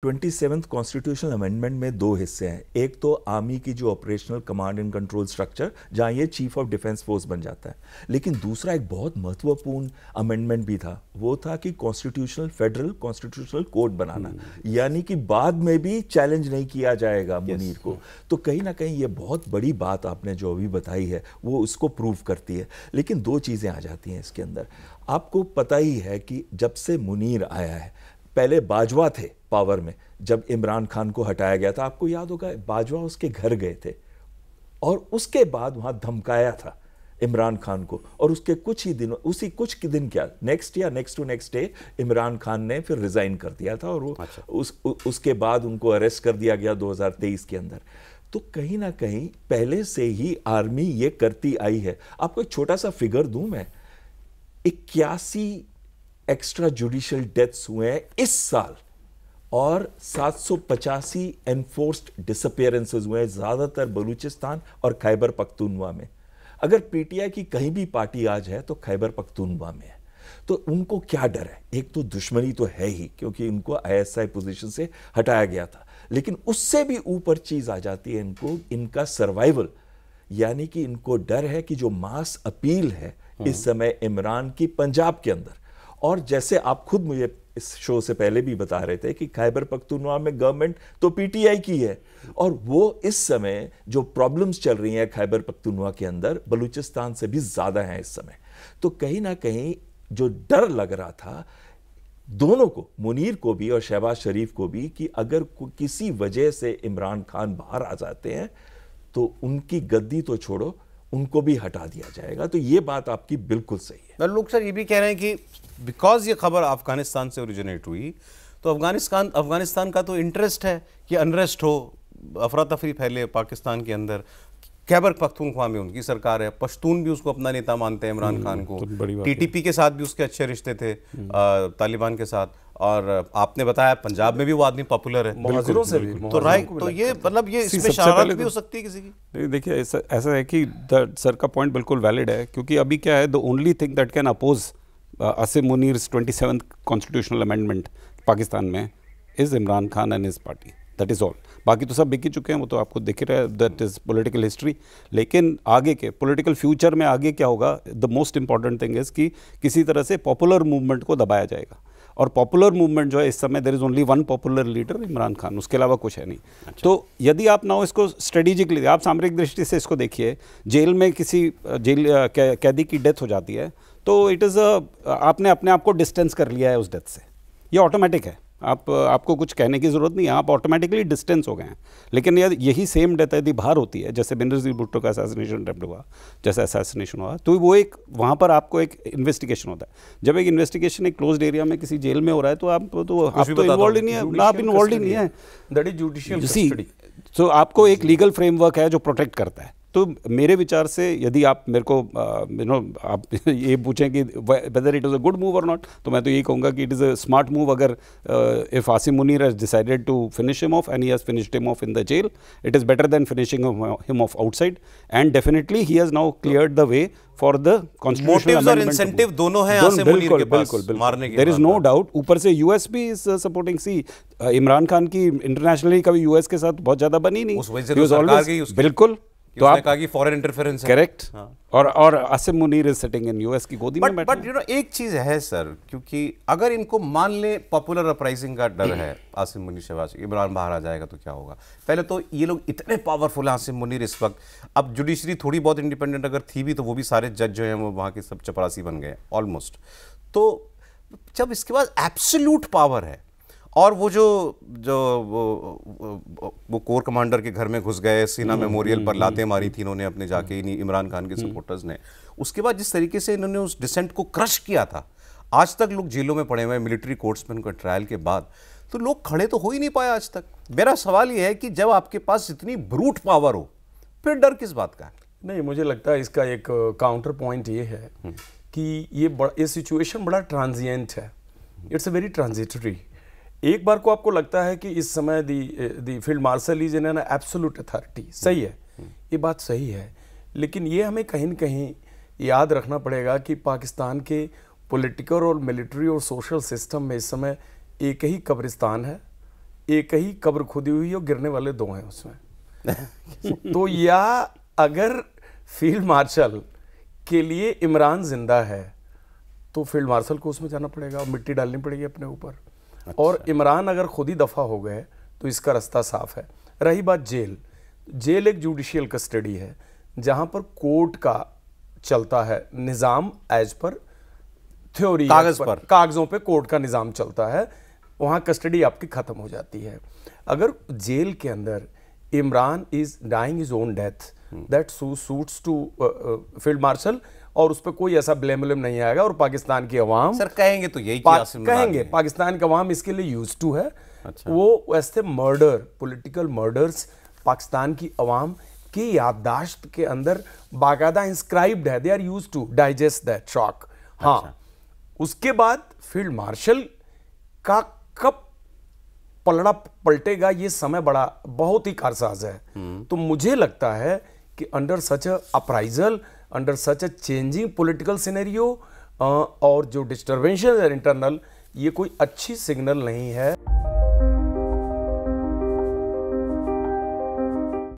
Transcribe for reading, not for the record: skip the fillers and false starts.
27th constitutional amendment में दो हिस्से हैं। एक तो आर्मी की जो operational command and control structure, जहां ये चीफ ऑफ डिफेंस फोर्स बन जाता है, लेकिन दूसरा एक बहुत महत्वपूर्ण अमेंडमेंट भी था, वो था कि कॉन्स्टिट्यूशनल फेडरल कॉन्स्टिट्यूशनल कोड बनाना, यानी कि बाद में भी चैलेंज नहीं किया जाएगा मुनीर को। तो कहीं ना कहीं ये बहुत बड़ी बात आपने जो अभी बताई है वो उसको प्रूव करती है। लेकिन दो चीज़ें आ जाती हैं इसके अंदर। आपको पता ही है कि जब से मुनीर आया है, पहले बाजवा थे पावर में, जब इमरान खान को हटाया गया था, आपको याद होगा बाजवा उसके घर गए थे और उसके बाद वहां धमकाया था इमरान खान को, और उसके कुछ ही दिनों, उसी कुछ दिन क्या नेक्स्ट या next to next day Imran Khan ने फिर रिजाइन कर दिया था और वो उसके बाद उनको अरेस्ट कर दिया गया 2023 के अंदर। तो कहीं ना कहीं पहले से ही आर्मी ये करती आई है। आपको एक छोटा सा फिगर दूं मैं, 81 एक्स्ट्रा जुडिशियल डेथ्स हुए हैं इस साल और 785 एनफोर्स्ड डिसअपियरेंसेस हुए हैं, ज्यादातर बलूचिस्तान और खैबर पख्तूनवा में। अगर पीटीआई की कहीं भी पार्टी आज है तो खैबर पख्तूनवा में है। तो उनको क्या डर है? एक तो दुश्मनी तो है ही, क्योंकि इनको आईएसआई पोजीशन से हटाया गया था, लेकिन उससे भी ऊपर चीज आ जाती है इनको, इनका सर्वाइवल, यानी कि इनको डर है कि जो मास अपील है इस समय इमरान की पंजाब के अंदर, और जैसे आप खुद मुझे इस शो से पहले भी बता रहे थे कि खैबर पख्तूनवा में गवर्नमेंट तो पीटीआई की है, और वो इस समय जो प्रॉब्लम्स चल रही हैं खैबर पख्तूनवा के अंदर बलूचिस्तान से भी ज्यादा हैं इस समय। तो कहीं ना कहीं जो डर लग रहा था दोनों को, मुनीर को भी और शहबाज शरीफ को भी, कि अगर किसी वजह से इमरान खान बाहर आ जाते हैं तो उनकी गद्दी तो छोड़ो, उनको भी हटा दिया जाएगा। तो ये बात आपकी बिल्कुल सही है। लोग सर ये भी कह रहे हैं कि बिकॉज ये खबर अफगानिस्तान से ओरिजिनेट हुई, तो अफगानिस्तान का तो इंटरेस्ट है कि अनरेस्ट हो, अफरा तफरी फैले पाकिस्तान के अंदर। खैबर पख्तूनख्वा में उनकी सरकार है, पश्तून भी उसको अपना नेता मानते हैं इमरान खान को, टीटीपी के साथ भी उसके अच्छे रिश्ते थे तालिबान के साथ, और आपने बताया पंजाब में भी वो आदमी पॉपुलर है मुहाजिरों से भी। तो राइट, तो ये मतलब ये इसमें शरारत भी हो सकती है किसी की। देखिए ऐसा है कि सर का पॉइंट बिल्कुल वैलिड है, क्योंकि अभी क्या है, the only thing that can oppose Asim Munir's 27th constitutional amendment Pakistan में is Imran Khan and his party, that is all. बाकी तो सब बिक ही चुके हैं, वो तो आपको दिख रहा है, दैट इज पॉलिटिकल हिस्ट्री। लेकिन आगे के पॉलिटिकल फ्यूचर में आगे क्या होगा, the most important thing is कि किसी तरह से पॉपुलर मूवमेंट को दबाया जाएगा, और पॉपुलर मूवमेंट जो है इस समय there is only one popular leader Imran Khan, उसके अलावा कुछ है नहीं। अच्छा। तो यदि आप ना इसको स्ट्रेटेजिकली, आप सामरिक दृष्टि से इसको देखिए, जेल में किसी जेल कैदी की डेथ हो जाती है तो इट इज़ आपने अपने आप को डिस्टेंस कर लिया है उस डेथ से, ये ऑटोमेटिक है, आपको कुछ कहने की ज़रूरत नहीं है, आप ऑटोमेटिकली डिस्टेंस हो गए हैं। लेकिन यही सेम डेथ यदि बाहर होती है, जैसे बेनज़ीर भुट्टो का असैसिनेशन अटेम्प्ट हुआ, जैसा असैसिनेशन हुआ, तो वो एक वहाँ पर आपको एक इन्वेस्टिगेशन होता है। जब एक इन्वेस्टिगेशन एक क्लोज्ड एरिया में किसी जेल में हो रहा है तो आप तो इन्वॉल्व ही नहीं है, आप इन्वॉल्व ही नहीं है, दैट इज जुडिशियल कस्टडी। तो आपको एक लीगल फ्रेमवर्क है जो प्रोटेक्ट करता है। तो मेरे विचार से यदि आप मेरे को आप ये पूछें कि whether it is a good move और नॉट, तो मैं तो यही कहूँगा कि it is a smart move. अगर if Asim Munir has decided to finish him off and he has finished him off in the jail, it is better than finishing him off outside, and definitely he has now cleared the way for the constitutional और incentive दोनों हैं आसिम मुनीर के पास मारने के। There is no doubt. ऊपर से US भी is supporting. See Imran Khan की इंटरनेशनली कभी यूएस के साथ बहुत ज़्यादा बनी नहीं, उस वजह से सरकार गई बिल्कुल। तो आप कहा कि फॉरेन इंटरफेरेंस है, करेक्ट। और Asim Munir is sitting in US की गोदी में। बट यू नो एक चीज है सर, क्योंकि अगर इनको मान ले पॉपुलर अपराइजिंग का डर है, आसिम मुनीर शहबाज, इमरान बाहर आ जाएगा तो क्या होगा। पहले तो ये लोग इतने पावरफुल हैं आसिम मुनीर इस वक्त, अब जुडिशरी थोड़ी बहुत इंडिपेंडेंट अगर थी भी तो वो भी सारे जज जो हैं वो वहाँ के सब चपरासी बन गए ऑलमोस्ट। तो जब इसके बाद एब्सोल्यूट पावर है, और वो वो कोर कमांडर के घर में घुस गए, सीना मेमोरियल पर लातें मारी थी इन्होंने अपने जाके इमरान खान के सपोर्टर्स ने, उसके बाद जिस तरीके से इन्होंने उस डिसेंट को क्रश किया था, आज तक लोग जेलों में पड़े हुए हैं मिलिट्री कोर्ट्स में उनका ट्रायल के बाद, तो लोग खड़े तो हो ही नहीं पाए आज तक। मेरा सवाल ये है कि जब आपके पास इतनी ब्रूट पावर हो फिर डर किस बात का है? नहीं, मुझे लगता है इसका एक काउंटर पॉइंट ये है कि ये सिचुएशन बड़ा ट्रांजिएंट है, इट्स अ वेरी ट्रांजिटरी। एक बार को आपको लगता है कि इस समय the field marshal is in an absolute authority, सही है, ये बात सही है, लेकिन ये हमें कहीं न कहीं याद रखना पड़ेगा कि पाकिस्तान के पॉलिटिकल और मिलिट्री और सोशल सिस्टम में इस समय एक ही कब्रिस्तान है, एक ही कब्र खुदी हुई है और गिरने वाले 2 हैं उसमें। तो या अगर फील्ड मार्शल के लिए इमरान जिंदा है तो फील्ड मार्शल को उसमें जाना पड़ेगा और मिट्टी डालनी पड़ेगी अपने ऊपर। और इमरान अगर खुद ही दफा हो गए तो इसका रास्ता साफ है। रही बात जेल, जेल एक जुडिशियल कस्टडी है जहां पर कोर्ट का चलता है निज़ाम, एज पर थ्योरी, कागज पर, कागजों पे कोर्ट का निज़ाम चलता है, वहां कस्टडी आपकी खत्म हो जाती है। अगर जेल के अंदर Imran is dying his own death, that suits to field marshal, और उस पर कोई ऐसा ब्लेम नहीं आएगा। और पाकिस्तान की अवाम सर कहेंगे तो यही कहेंगे, पाकिस्तान की अवाम इसके लिए यूज टू है। अच्छा। वो ऐसे मर्डर, पॉलिटिकल मर्डर्स पाकिस्तान की अवाम की याददाश्त के अंदर बाकायदा इंस्क्राइब्ड है, they are use to digest that shock. हाँ। अच्छा। उसके बाद फील्ड मार्शल का कब पलड़ा पलटेगा ये समय बहुत ही कारसाज है। तो मुझे लगता है कि under such a appraisal, under such a changing political scenario और जो डिस्टर्बेंस है इंटरनल, ये कोई अच्छी सिग्नल नहीं है।